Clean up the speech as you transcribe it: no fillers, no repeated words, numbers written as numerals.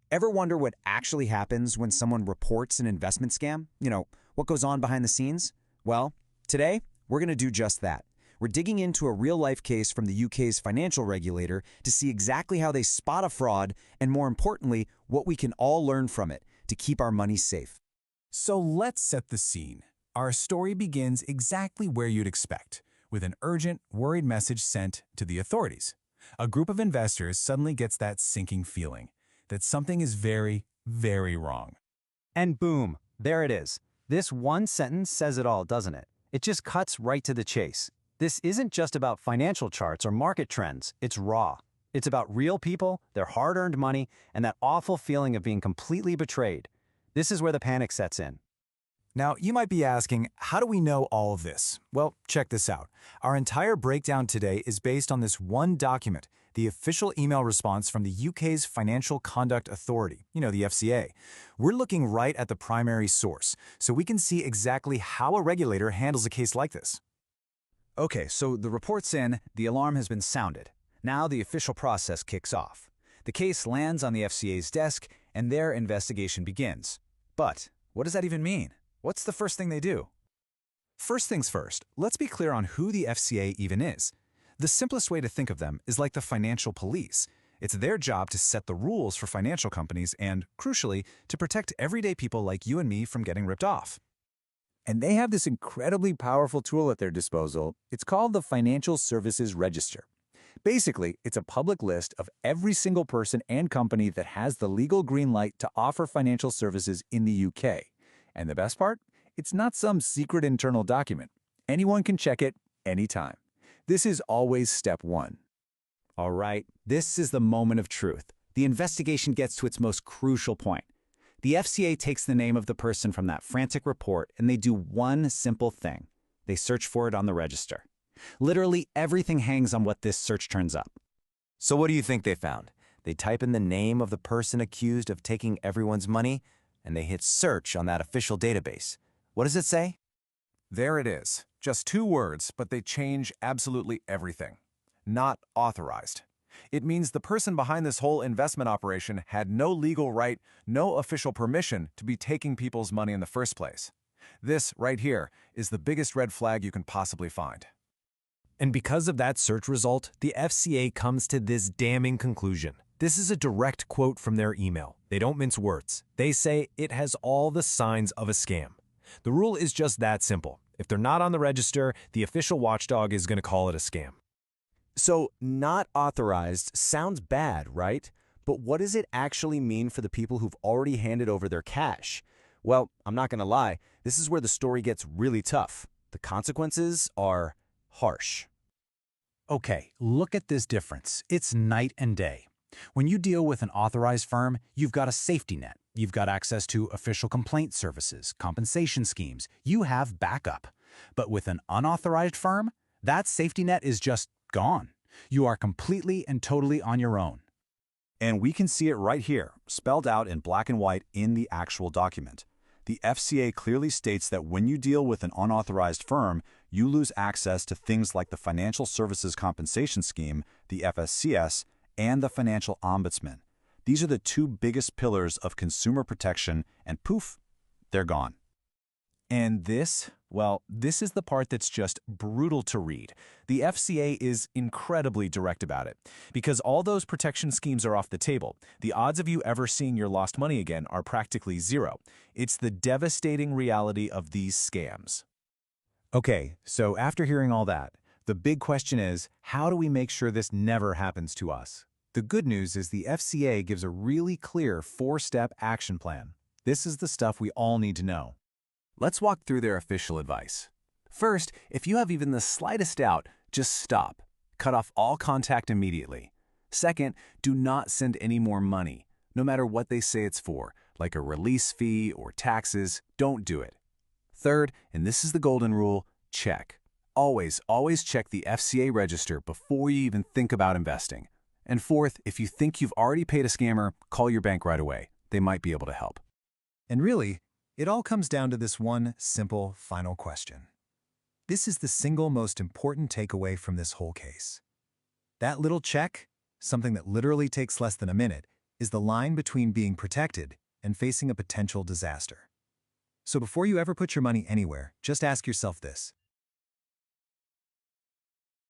Ever wonder what actually happens when someone reports an investment scam? What goes on behind the scenes? Well, today, we're going to do just that. We're digging into a real-life case from the UK's financial regulator to see exactly how they spot a fraud and, more importantly, what we can all learn from it to keep our money safe. So let's set the scene. Our story begins exactly where you'd expect, with an urgent, worried message sent to the authorities. A group of investors suddenly gets that sinking feeling that something is very, very wrong. And boom, there it is. This one sentence says it all, doesn't it? It just cuts right to the chase. This isn't just about financial charts or market trends. It's raw. It's about real people, their hard-earned money, and that awful feeling of being completely betrayed. This is where the panic sets in. Now, you might be asking, how do we know all of this? Well, check this out. Our entire breakdown today is based on this one document, the official email response from the UK's Financial Conduct Authority, the FCA. We're looking right at the primary source, so we can see exactly how a regulator handles a case like this. Okay, so the report's in, the alarm has been sounded. Now the official process kicks off. The case lands on the FCA's desk, and their investigation begins. But what does that even mean? What's the first thing they do? First things first, let's be clear on who the FCA even is. The simplest way to think of them is like the financial police. It's their job to set the rules for financial companies and, crucially, to protect everyday people like you and me from getting ripped off. And they have this incredibly powerful tool at their disposal. It's called the Financial Services Register. Basically, it's a public list of every single person and company that has the legal green light to offer financial services in the UK. And the best part? It's not some secret internal document. Anyone can check it anytime. This is always step one. All right, this is the moment of truth. The investigation gets to its most crucial point. The FCA takes the name of the person from that frantic report and they do one simple thing. They search for it on the register. Literally everything hangs on what this search turns up. So what do you think they found? They type in the name of the person accused of taking everyone's money, and they hit search on that official database. What does it say? There it is. Just 2 words, but they change absolutely everything. Not authorized. It means the person behind this whole investment operation had no legal right, no official permission to be taking people's money in the first place. This, right here, is the biggest red flag you can possibly find. And because of that search result, the FCA comes to this damning conclusion. This is a direct quote from their email. They don't mince words. They say it has all the signs of a scam. The rule is just that simple. If they're not on the register, the official watchdog is going to call it a scam. So, not authorized sounds bad, right? But what does it actually mean for the people who've already handed over their cash? Well, I'm not going to lie, this is where the story gets really tough. The consequences are harsh. Okay, look at this difference. It's night and day. When you deal with an authorized firm, you've got a safety net. You've got access to official complaint services, compensation schemes. You have backup. But with an unauthorized firm, that safety net is just gone. You are completely and totally on your own. And we can see it right here, spelled out in black and white in the actual document. The FCA clearly states that when you deal with an unauthorized firm, you lose access to things like the Financial Services Compensation Scheme, the FSCS, and the Financial Ombudsman. These are the 2 biggest pillars of consumer protection, and poof, they're gone. And this, well, this is the part that's just brutal to read. The FCA is incredibly direct about it. Because all those protection schemes are off the table, the odds of you ever seeing your lost money again are practically 0. It's the devastating reality of these scams. Okay, so after hearing all that, the big question is, how do we make sure this never happens to us? The good news is the FCA gives a really clear 4-step action plan. This is the stuff we all need to know. Let's walk through their official advice. First, if you have even the slightest doubt, just stop. Cut off all contact immediately. Second, do not send any more money. No matter what they say it's for, like a release fee or taxes, don't do it. Third, and this is the golden rule, check. Always check the FCA register before you even think about investing. And fourth, if you think you've already paid a scammer, call your bank right away. They might be able to help. And really, it all comes down to this one simple final question. This is the single most important takeaway from this whole case. That little check, something that literally takes less than a minute, is the line between being protected and facing a potential disaster. So before you ever put your money anywhere, just ask yourself this.